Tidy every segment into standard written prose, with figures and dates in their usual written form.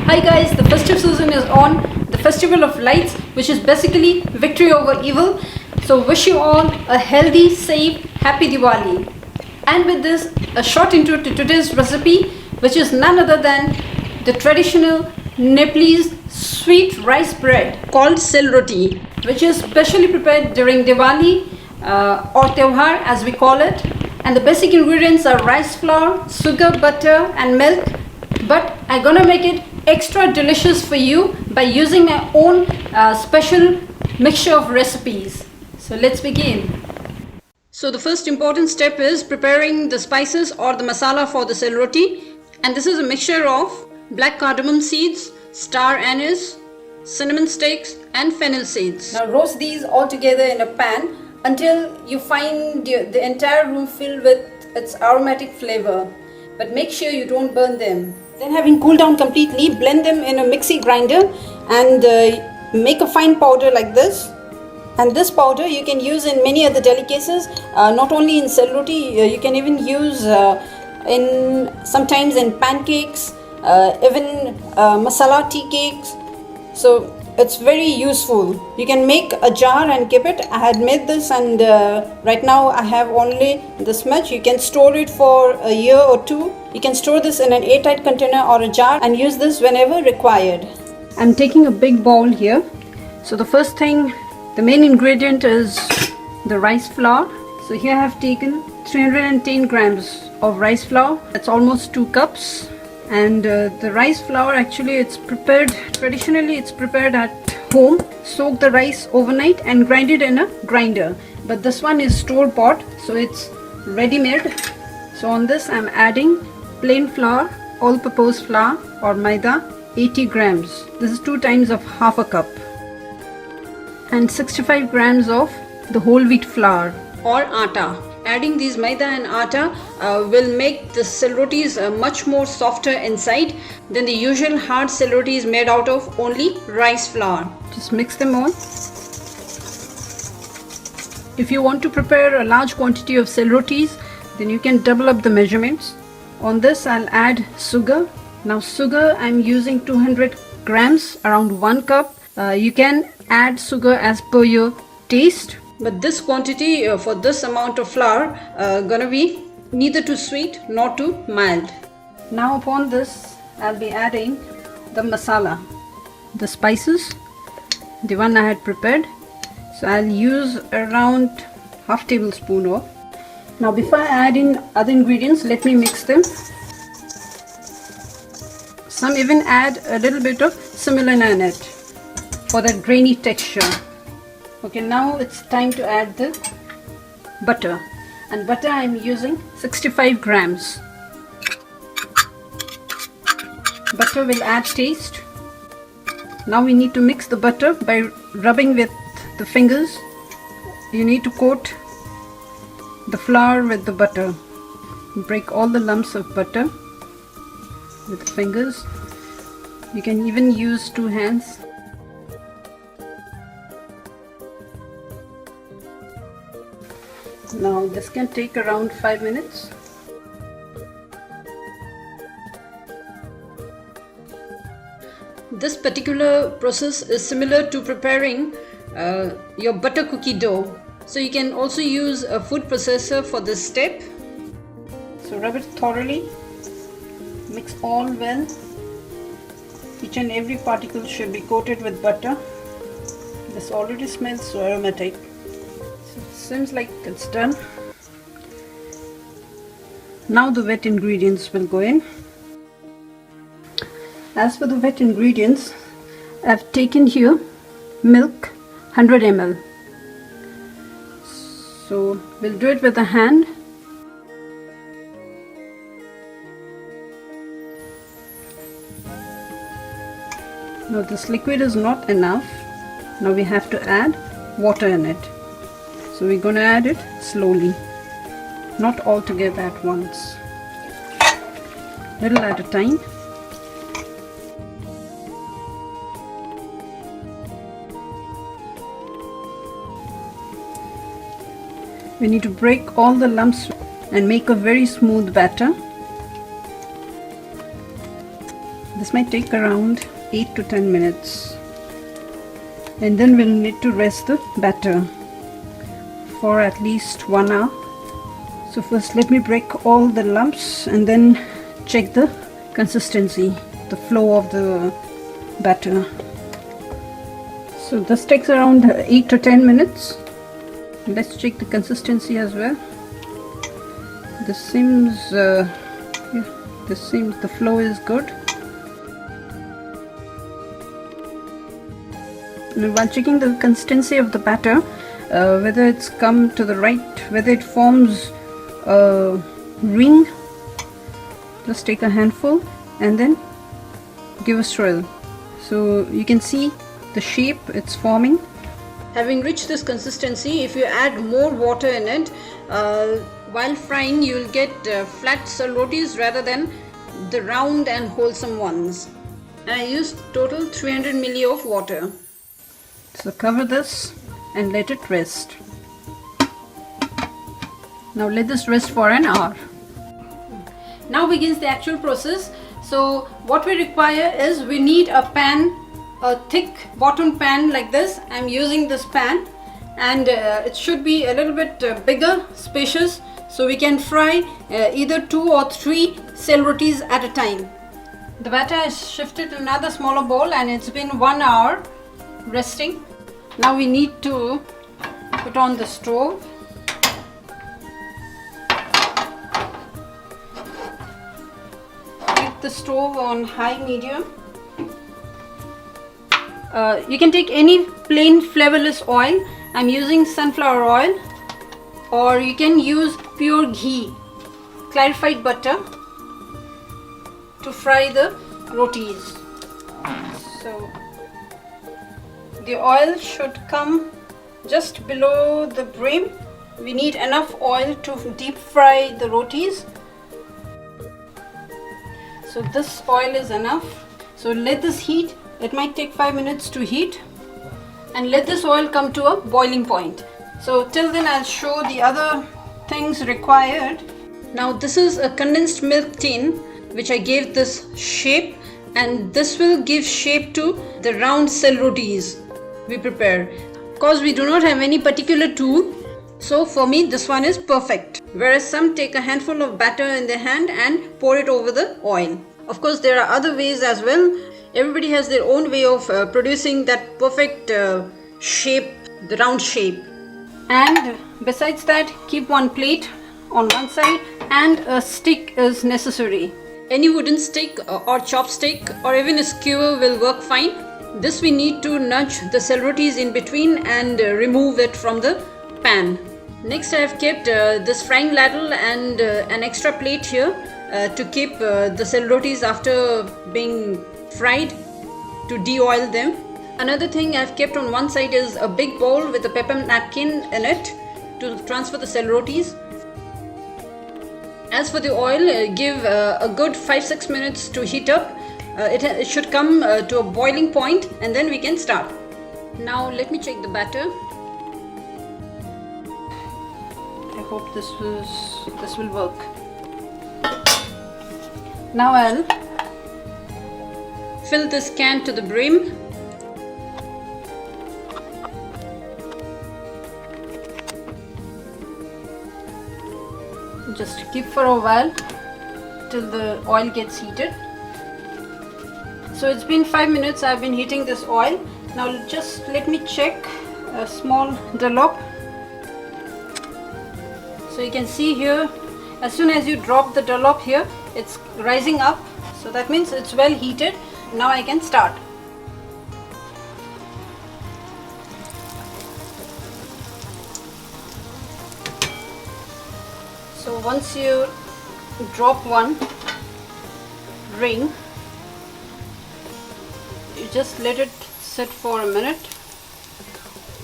Hi guys, the festive season is on, the festival of lights, which is basically victory over evil. So wish you all a healthy, safe, happy Diwali. And with this, a short intro to today's recipe, which is none other than the traditional Nepalese sweet rice bread called Sail Roti, which is specially prepared during Diwali or Teuhar as we call it. And the basic ingredients are rice flour, sugar, butter and milk. But I'm gonna make it extra delicious for you by using my own special mixture of recipes. So let's begin. So the first important step is preparing the spices or the masala for the Sail Roti. And this is a mixture of black cardamom seeds, star anise, cinnamon sticks and fennel seeds. Now roast these all together in a pan until you find the entire room filled with its aromatic flavor. But make sure you don't burn them. Then having cooled down completely, blend them in a mixie grinder and make a fine powder like this. And this powder you can use in many other delicacies, not only in Sail Roti, you can even use sometimes in pancakes, even masala tea cakes. So it's very useful. You can make a jar and keep it. I had made this and right now I have only this much. You can store it for a year or two. You can store this in an airtight container or a jar and use this whenever required. I'm taking a big bowl here. So the first thing, the main ingredient is the rice flour. So here I have taken 310 grams of rice flour. That's almost 2 cups. And the rice flour, actually traditionally it's prepared at home. Soak the rice overnight and grind it in a grinder. But this one is store bought, so it's ready made. So on this I'm adding plain flour, all purpose flour or maida, 80 grams. This is 2 times of half a cup. And 65 grams of the whole wheat flour or atta. Adding these maida and atta will make the Sail Rotis much more softer inside than the usual hard Sail Rotis made out of only rice flour. Just mix them all. If you want to prepare a large quantity of Sail Rotis, then you can double up the measurements. On this I'll add sugar. Now sugar I'm using 200 grams, around 1 cup. You can add sugar as per your taste. But this quantity for this amount of flour gonna be neither too sweet nor too mild. Now upon this I'll be adding the masala, the spices, the one I had prepared. So I'll use around half tablespoon of. Now before I add in other ingredients, let me mix them. Some even add a little bit of semolina in it for that grainy texture. Okay, now it's time to add the butter, and butter I'm using 65 grams. Butter will add taste. Now we need to mix the butter by rubbing with the fingers. You need to coat the flour with the butter. Break all the lumps of butter with the fingers. You can even use 2 hands. Now this can take around 5 minutes. This particular process is similar to preparing your butter cookie dough. So you can also use a food processor for this step. So rub it thoroughly, mix all well. Each and every particle should be coated with butter. This already smells so aromatic. Seems like it's done. Now the wet ingredients will go in. As for the wet ingredients, I've taken here milk 100 ml. So we'll do it with a hand. Now this liquid is not enough. Now we have to add water in it. So we're going to add it slowly, not all together at once, little at a time. We need to break all the lumps and make a very smooth batter. The This might take around 8 to 10 minutes. And then we'll need to rest the batter for at least 1 hour. So first let me break all the lumps and then check the consistency, the flow of the batter. So this takes around 8 to 10 minutes. Let's check the consistency as well. This seems the flow is good. Now, while checking the consistency of the batter, whether it's come to the right, whether it forms a ring, just take a handful and then give a swirl. So you can see the shape it's forming. Having reached this consistency, if you add more water in it while frying, you will get flat sail rotis rather than the round and wholesome ones. And I used total 300 ml of water. So cover this and let it rest. Now let this rest for an hour. Now begins the actual process. So what we require is we need a pan, a thick bottom pan like this. I'm using this pan, and it should be a little bit bigger, spacious, so we can fry either 2 or 3 sail rotis at a time. The batter is shifted to another smaller bowl and it's been 1 hour resting. Now we need to put on the stove. Keep the stove on high medium. You can take any plain flavorless oil. I'm using sunflower oil, or you can use pure ghee, clarified butter, to fry the rotis. So the oil should come just below the brim. We need enough oil to deep fry the rotis. So this oil is enough. So let this heat. It might take 5 minutes to heat, and let this oil come to a boiling point. So till then I'll show the other things required. Now this is a condensed milk tin which I gave this shape, and this will give shape to the round sail rotis we prepare. Because we do not have any particular tool, so for me this one is perfect. Whereas some take a handful of batter in their hand and pour it over the oil. Of course there are other ways as well. Everybody has their own way of producing that perfect shape, the round shape. And besides that, keep one plate on one side, and a stick is necessary. Any wooden stick or chopstick or even a skewer will work fine. This we need to nudge the sail rotis in between and remove it from the pan. Next I have kept this frying ladle and an extra plate here to keep the sail rotis after being fried, to de-oil them. Another thing I've kept on one side is a big bowl with a paper napkin in it to transfer the sail rotis. As for the oil, give a good 5-6 minutes to heat up. It should come to a boiling point, and then we can start. Now let me check the batter. I hope this will work. Now I'll fill this can to the brim. Just keep for a while till the oil gets heated. So it's been 5 minutes I've been heating this oil. Now just let me check a small dollop. So you can see here, as soon as you drop the dollop here, it's rising up. So that means it's well heated. Now I can start. So once you drop one ring, you just let it sit for a minute,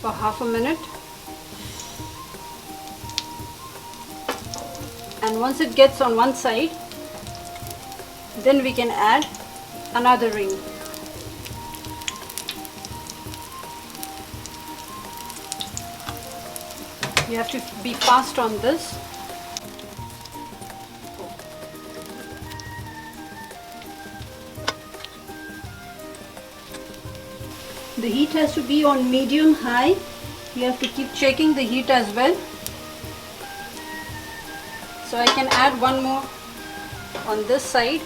for half a minute, and once it gets on one side, then we can add another ring. You have to be fast on this. The heat has to be on medium high. You have to keep checking the heat as well. So I can add one more on this side.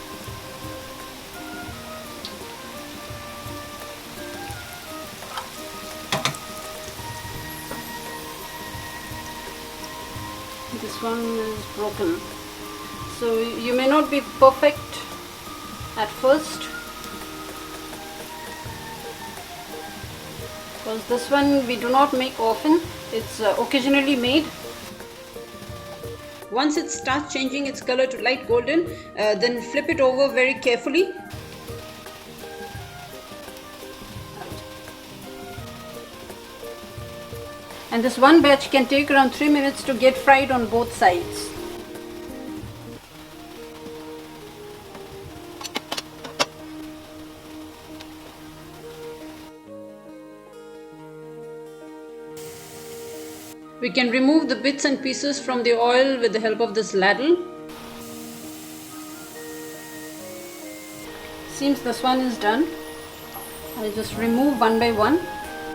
This one is broken. So you may not be perfect at first, because this one we do not make often, it's occasionally made. Once it starts changing its color to light golden, then flip it over very carefully. And this one batch can take around 3 minutes to get fried on both sides. We can remove the bits and pieces from the oil with the help of this ladle. Seems this one is done. I'll just remove one by one.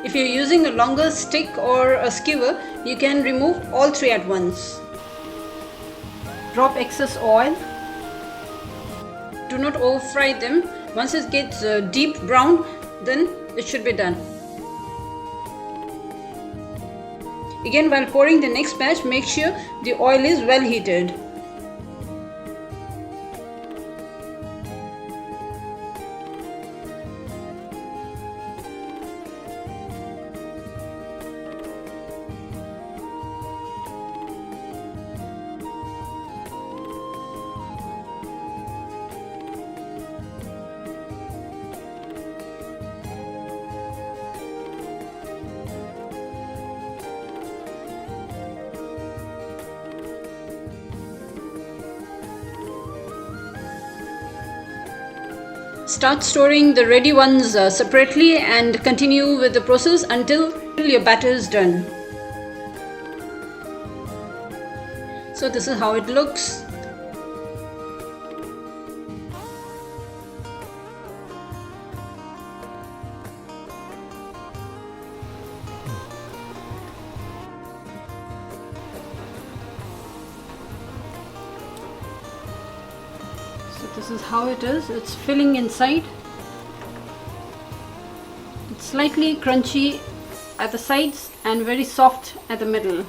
If you're using a longer stick or a skewer, you can remove all three at once. Drop excess oil. Do not over fry them. Once it gets deep brown, then it should be done. Again, while pouring the next batch, make sure the oil is well heated. Start storing the ready ones separately and continue with the process until your batter is done. So this is how it looks. This is how it is. It's filling inside. It's slightly crunchy at the sides and very soft at the middle.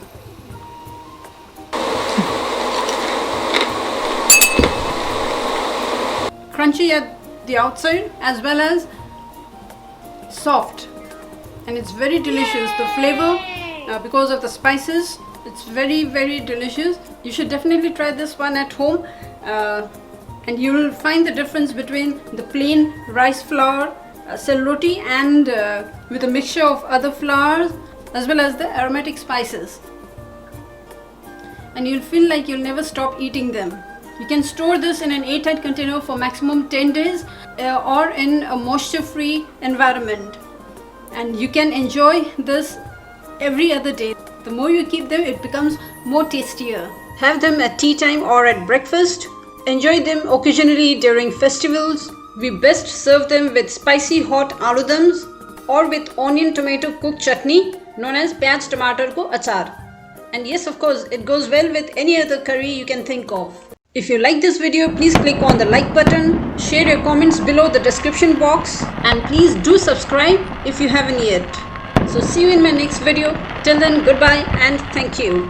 Crunchy at the outside as well as soft, and it's very delicious. The flavor, because of the spices, it's very delicious. You should definitely try this one at home. And you will find the difference between the plain rice flour Sail Roti and with a mixture of other flours as well as the aromatic spices. And you'll feel like you'll never stop eating them. You can store this in an airtight container for maximum 10 days or in a moisture-free environment. And you can enjoy this every other day. The more you keep them, it becomes more tastier. Have them at tea time or at breakfast. Enjoy them occasionally during festivals. We best serve them with spicy hot aloo-dums or with onion tomato cooked chutney known as pyaj tomato ko achar. And yes, of course, it goes well with any other curry you can think of. If you like this video, please click on the like button, share your comments below the description box, and please do subscribe if you haven't yet. So see you in my next video. Till then, goodbye and thank you.